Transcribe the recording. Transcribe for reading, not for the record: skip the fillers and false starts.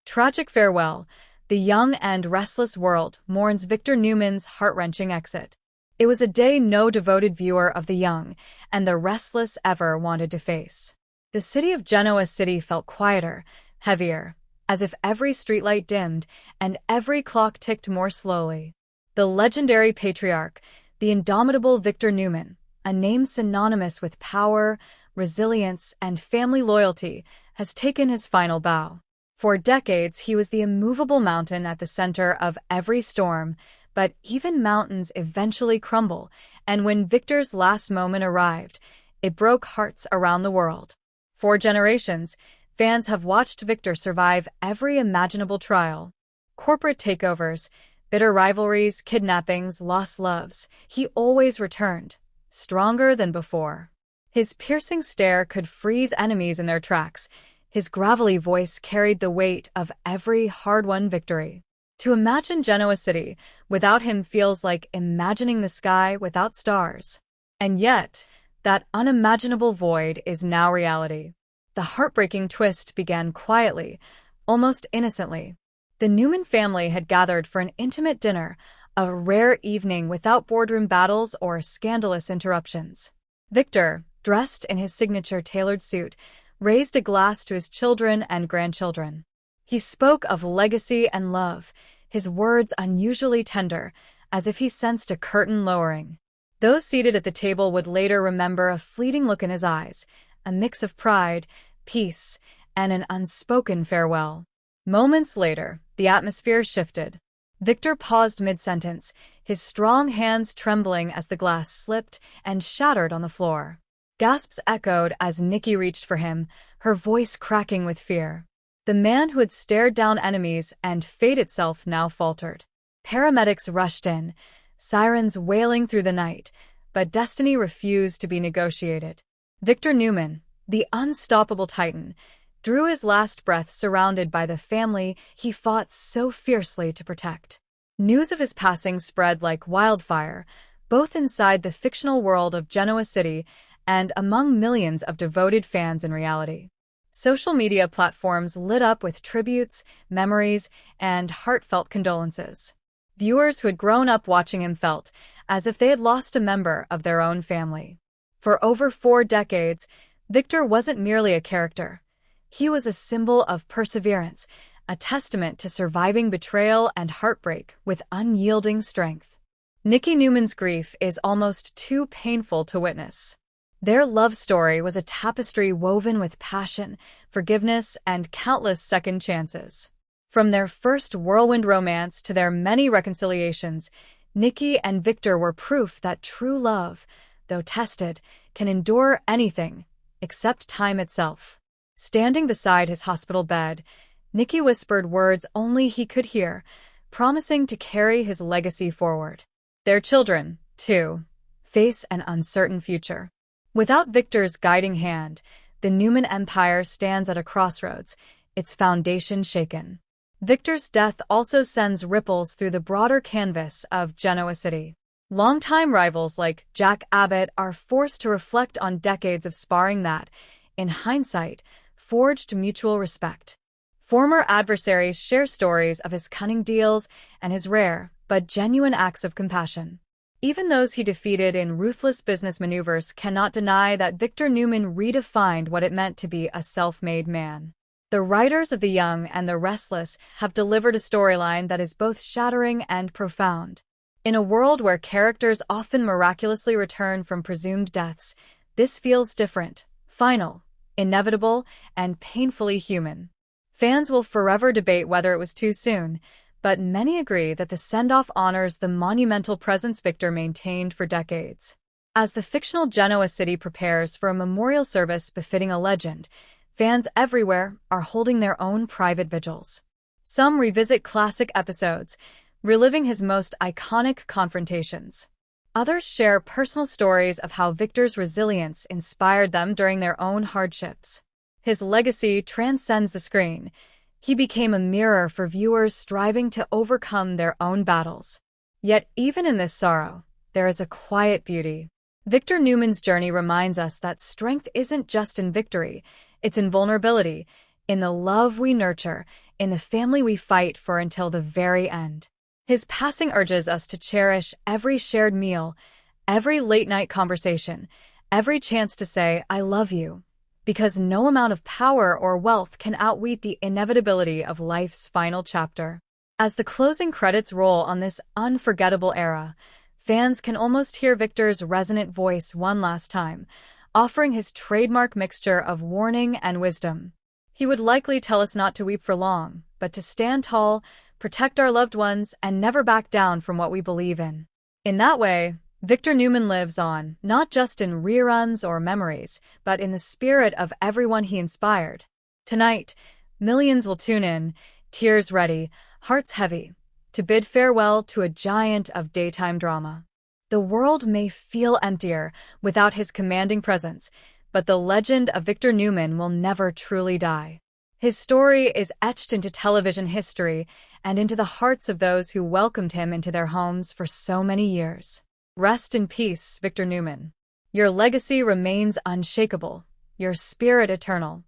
Tragic farewell. The young and restless world mourns Victor Newman's heart-wrenching exit. It was a day no devoted viewer of The Young and the Restless ever wanted to face. The city of Genoa City felt quieter, heavier, as if every streetlight dimmed and every clock ticked more slowly. The legendary patriarch, the indomitable Victor Newman, a name synonymous with power, resilience, and family loyalty, has taken his final bow. For decades, he was the immovable mountain at the center of every storm, but even mountains eventually crumble, and when Victor's last moment arrived, it broke hearts around the world. For generations, fans have watched Victor survive every imaginable trial. Corporate takeovers, bitter rivalries, kidnappings, lost loves, he always returned, stronger than before. His piercing stare could freeze enemies in their tracks. His gravelly voice carried the weight of every hard-won victory. To imagine Genoa City without him feels like imagining the sky without stars. And yet, that unimaginable void is now reality. The heartbreaking twist began quietly, almost innocently. The Newman family had gathered for an intimate dinner, a rare evening without boardroom battles or scandalous interruptions. Victor, dressed in his signature tailored suit, raised a glass to his children and grandchildren. He spoke of legacy and love, his words unusually tender, as if he sensed a curtain lowering. Those seated at the table would later remember a fleeting look in his eyes, a mix of pride, peace, and an unspoken farewell. Moments later, the atmosphere shifted. Victor paused mid-sentence, his strong hands trembling as the glass slipped and shattered on the floor. Gasps echoed as Nikki reached for him, her voice cracking with fear. The man who had stared down enemies and fate itself now faltered. Paramedics rushed in, sirens wailing through the night, but destiny refused to be negotiated. Victor Newman, the unstoppable titan, drew his last breath surrounded by the family he fought so fiercely to protect. News of his passing spread like wildfire, both inside the fictional world of Genoa City and among millions of devoted fans in reality. Social media platforms lit up with tributes, memories, and heartfelt condolences. Viewers who had grown up watching him felt as if they had lost a member of their own family. For over 4 decades, Victor wasn't merely a character. He was a symbol of perseverance, a testament to surviving betrayal and heartbreak with unyielding strength. Nikki Newman's grief is almost too painful to witness. Their love story was a tapestry woven with passion, forgiveness, and countless second chances. From their first whirlwind romance to their many reconciliations, Nikki and Victor were proof that true love, though tested, can endure anything, except time itself. Standing beside his hospital bed, Nikki whispered words only he could hear, promising to carry his legacy forward. Their children, too, face an uncertain future. Without Victor's guiding hand, the Newman empire stands at a crossroads, its foundation shaken. Victor's death also sends ripples through the broader canvas of Genoa City. Longtime rivals like Jack Abbott are forced to reflect on decades of sparring that, in hindsight, forged mutual respect. Former adversaries share stories of his cunning deals and his rare but genuine acts of compassion. Even those he defeated in ruthless business maneuvers cannot deny that Victor Newman redefined what it meant to be a self-made man. The writers of The Young and the Restless have delivered a storyline that is both shattering and profound. In a world where characters often miraculously return from presumed deaths, this feels different, final, inevitable, and painfully human. Fans will forever debate whether it was too soon, but many agree that the send-off honors the monumental presence Victor maintained for decades. As the fictional Genoa City prepares for a memorial service befitting a legend, fans everywhere are holding their own private vigils. Some revisit classic episodes, reliving his most iconic confrontations. Others share personal stories of how Victor's resilience inspired them during their own hardships. His legacy transcends the screen. He became a mirror for viewers striving to overcome their own battles. Yet even in this sorrow, there is a quiet beauty. Victor Newman's journey reminds us that strength isn't just in victory, it's in vulnerability, in the love we nurture, in the family we fight for until the very end. His passing urges us to cherish every shared meal, every late-night conversation, every chance to say, "I love you," because no amount of power or wealth can outweigh the inevitability of life's final chapter. As the closing credits roll on this unforgettable era, fans can almost hear Victor's resonant voice one last time, offering his trademark mixture of warning and wisdom. He would likely tell us not to weep for long, but to stand tall, protect our loved ones, and never back down from what we believe in. In that way, Victor Newman lives on, not just in reruns or memories, but in the spirit of everyone he inspired. Tonight, millions will tune in, tears ready, hearts heavy, to bid farewell to a giant of daytime drama. The world may feel emptier without his commanding presence, but the legend of Victor Newman will never truly die. His story is etched into television history and into the hearts of those who welcomed him into their homes for so many years. Rest in peace, Victor Newman. Your legacy remains unshakable, your spirit eternal,